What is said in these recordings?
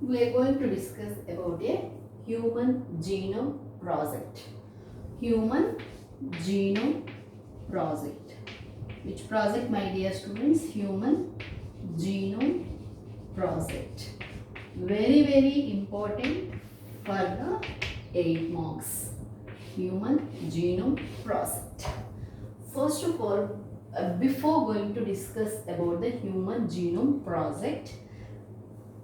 We are going to discuss about a human genome project. Human genome project. Which project, my dear students? Human genome project. Very important for the 8 marks. Human genome project. First of all, before going to discuss about the human genome project,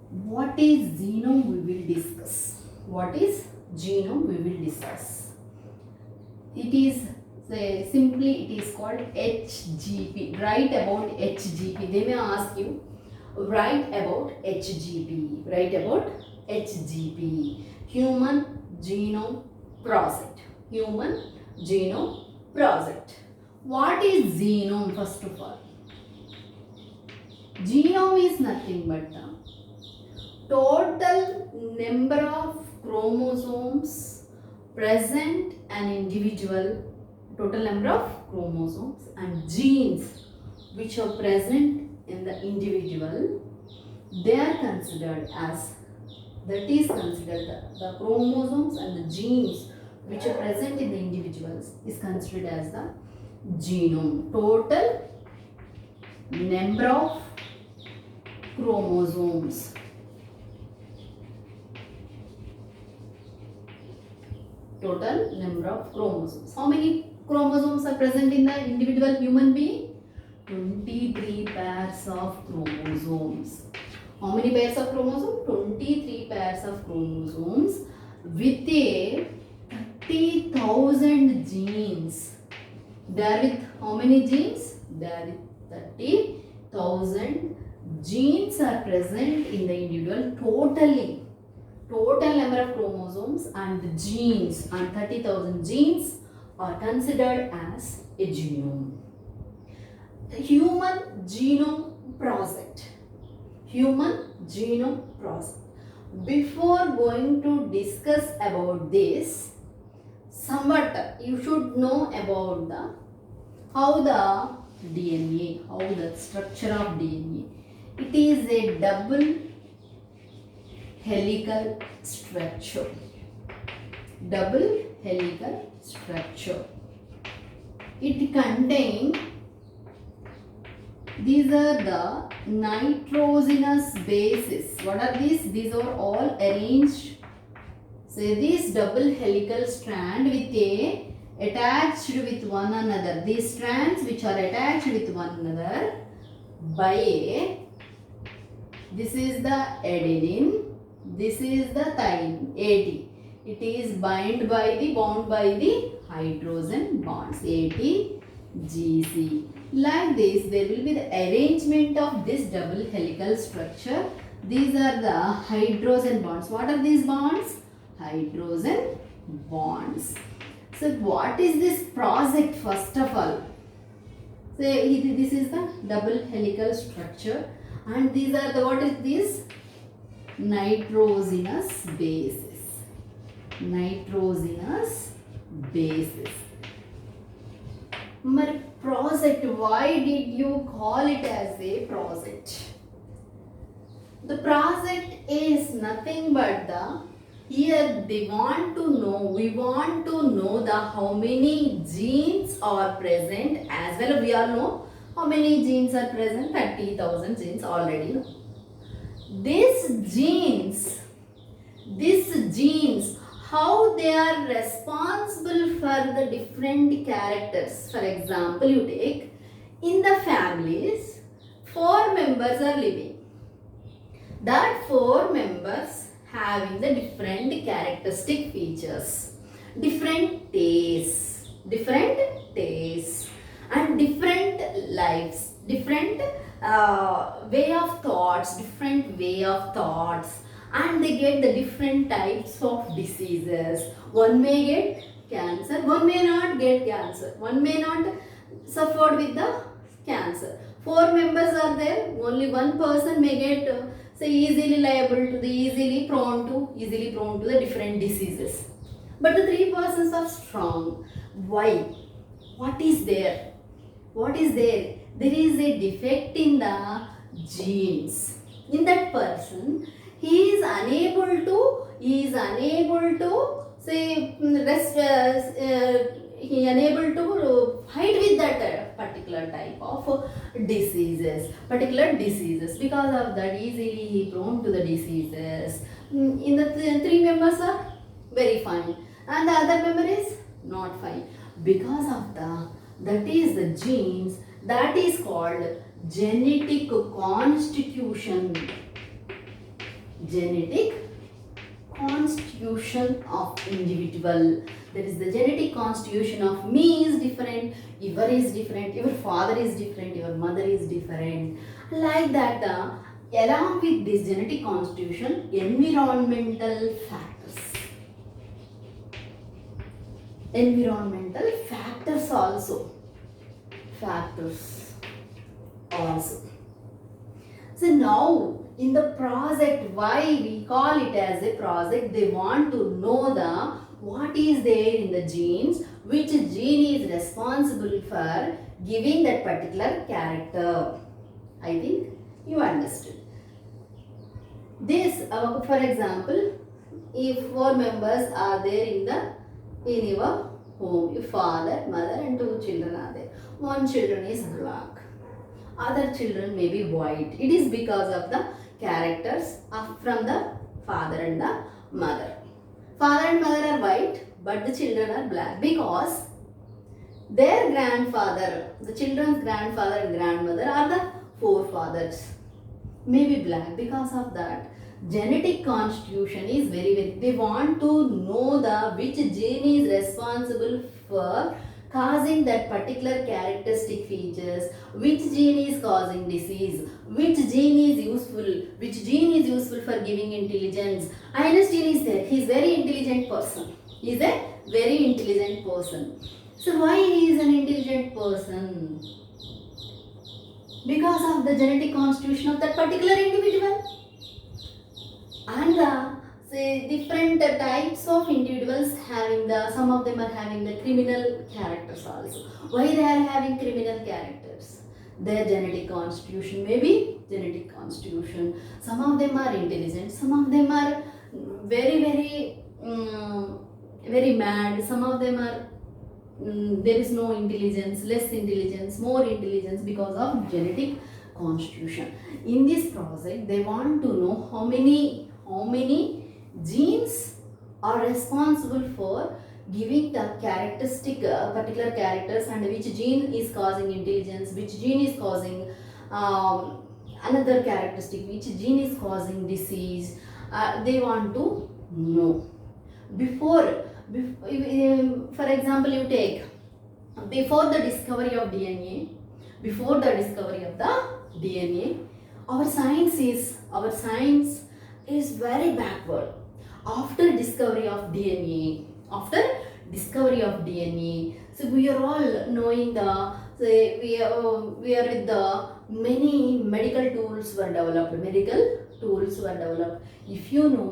what is genome we will discuss. What is genome we will discuss. It is simply it is called HGP. Write about HGP. They may ask you, write about HGP. Write about HGP. Human genome project. Human genome project. What is genome first of all? Genome is nothing but the total number of chromosomes present an individual, total number of chromosomes and genes which are present in the individual, they are considered as, that is considered the chromosomes and the genes which are present in the individuals is considered as the genome. Total number of chromosomes. Total number of chromosomes. How many chromosomes are present in the individual human being? 23 pairs of chromosomes. How many pairs of chromosomes? 23 pairs of chromosomes with a 30,000 genes. They are with how many genes? They are with 30,000 genes are present in the individual totally. Total number of chromosomes and the genes and 30,000 genes are considered as a genome. The human genome project. Human genome project. Before going to discuss about this, somewhat you should know about the how the DNA, how the structure of DNA. It is a double helical structure. Double helical structure. It contains, these are the nitrogenous bases. What are these? These are all arranged. So this double helical strand with a attached with one another. These strands which are attached with one another by a, this is the adenine. This is the thymine, AT. It is bound by the hydrogen bonds, AT, GC. Like this, there will be the arrangement of this double helical structure. These are the hydrogen bonds. What are these bonds? Hydrogen bonds. So, what is this project first of all? So, this is the double helical structure, and these are the, what is this? Nitrogenous bases. Nitrogenous bases. My project, why did you call it as a project? The project is nothing but the, here they want to know, we want to know the how many genes are present, as well we all know how many genes are present, 30,000 genes already know. These genes, how they are responsible for the different characters. For example, you take, in the families, 4 members are living. That 4 members having the different characteristic features, different tastes, and different lives, different way of thoughts, and they get the different types of diseases. One may get cancer, one may not get cancer, one may not suffer with the cancer. 4 members are there, only one person may get easily liable to the easily prone to the different diseases. But the 3 persons are strong. Why? What is there? There is a defect in the genes. In that person, he is unable he is unable to say he unable to fight with that particular type of diseases, because of that easily he prone to the diseases. In the three members are very fine and the other member is not fine, because of that is the genes, that is called genetic constitution. Genetic constitution of individual. That is the genetic constitution of me is different, your is different, your father is different, your mother is different. Like that, along with this genetic constitution, environmental factors. Environmental factors also. So now in the project, why we call it as a project, they want to know what is there in the genes, which gene is responsible for giving that particular character. I think you understood. This, for example, if 4 members are there in your home, your father, mother and 2 children are there. One children is black, other children may be white. It is because of the characters from the father and the mother. Father and mother are white, but the children are black because their grandfather, the children's grandfather and grandmother are the forefathers, may be black. Because of that, genetic constitution is very, they want to know which gene is responsible for causing that particular characteristic features, which gene is causing disease, which gene is useful for giving intelligence. Einstein is there, he is very intelligent person. He is a very intelligent person. So why he is an intelligent person? Because of the genetic constitution of that particular individual. And say different types of individuals having some of them are having the criminal characters also. Why they are having criminal characters? Their genetic constitution, maybe genetic constitution. Some of them are intelligent, some of them are very mad, some of them are there is no intelligence, less intelligence, more intelligence, because of genetic constitution. In this project, they want to know how many genes are responsible for giving the characteristic particular characters, and which gene is causing intelligence, which gene is causing another characteristic, which gene is causing disease. They want to know. For example, you take before the discovery of DNA, our science is very backward. After discovery of DNA, so we are all knowing we are with the many medical tools were developed. If you know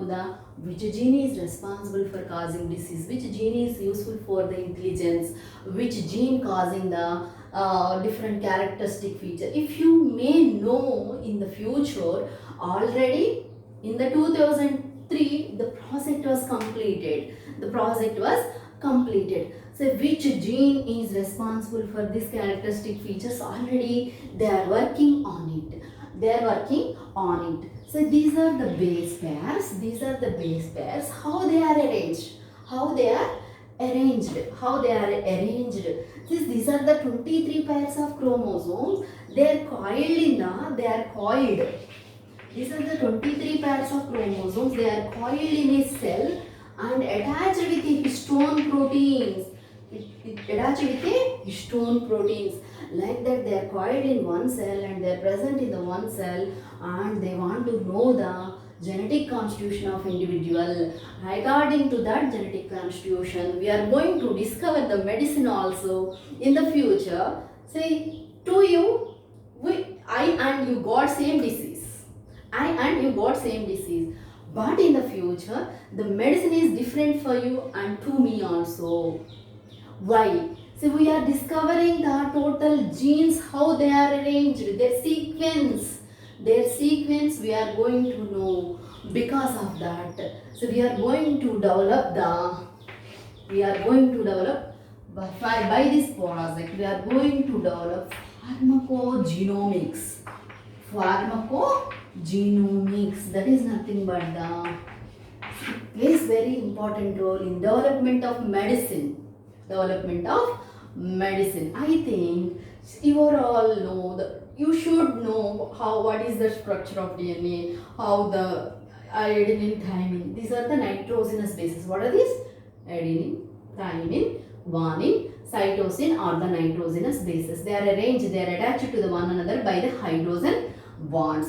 which gene is responsible for causing disease, which gene is useful for the intelligence, which gene causing the different characteristic feature, if you may know in the future, already in the 2003 the project was completed. So which gene is responsible for this characteristic features, already they are working on it. So these are the base pairs. How they are arranged. These are the 23 pairs of chromosomes. They are coiled. These are the 23 pairs of chromosomes. They are coiled in a cell and attached with the histone proteins. Like that, they are coiled in one cell and they are present in the one cell, and they want to know the genetic constitution of individual. According to that genetic constitution, we are going to discover the medicine also in the future. Say to you, I and you got same disease. But in the future, the medicine is different for you and to me also. Why? So we are discovering the total genes, how they are arranged, their sequence we are going to know. Because of that, so we are going to develop by this project, we are going to develop pharmacogenomics. Pharmacogenomics, that is nothing but plays very important role in development of medicine. I think you all know you should know what is the structure of DNA, how the adenine, thymine. These are the nitrogenous bases. What are these? Adenine, thymine, guanine, cytosine are the nitrogenous bases. They are arranged, they are attached to the one another by the hydrogen bonds.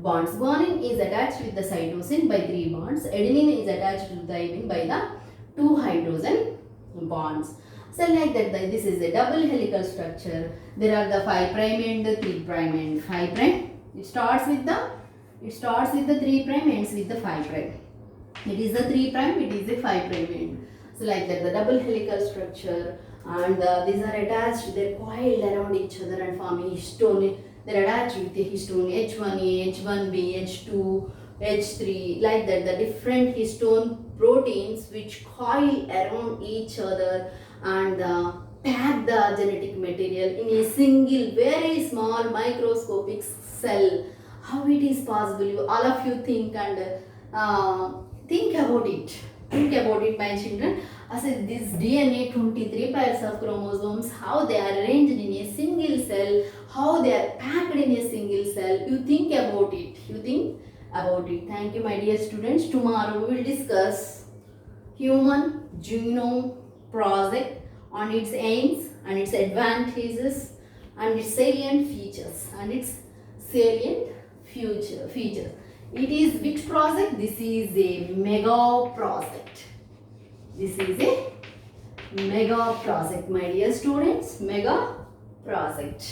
Guanine is attached with the cytosine by 3 bonds. Adenine is attached to thymine by the 2 hydrogen bonds. So like that, this is a double helical structure. There are the 5' and the 3' and 5'. It starts with the 3' ends with the 5'. It is the 3', it is the 5' end. So like that, the double helical structure, and these are attached, they are coiled around each other and forming histone. They are attached with the histone H1A, H1B, H2, H3, like that. The different histone proteins which coil around each other and pack the genetic material in a single very small microscopic cell. How it is possible? All of you think and think about it. Think about it, my children. As this DNA, 23 pairs of chromosomes, how they are arranged in a single cell, how they are packed in a single cell. You think about it. Thank you, my dear students. Tomorrow we will discuss Human Genome Project on its aims and its advantages and its salient features It is which project? This is a mega project. My dear students. Mega project.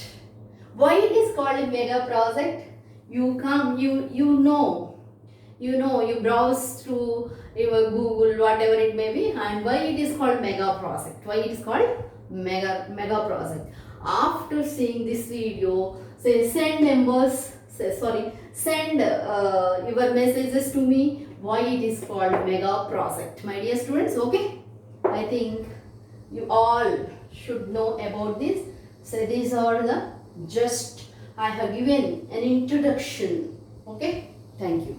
Why it is called a mega project? You browse through your Google, whatever it may be, and why it is called mega project? Mega project. After seeing this video, send your messages to me why it is called mega project, my dear students. Okay, I think you all should know about this. So these are the I have given an introduction. Okay, thank you.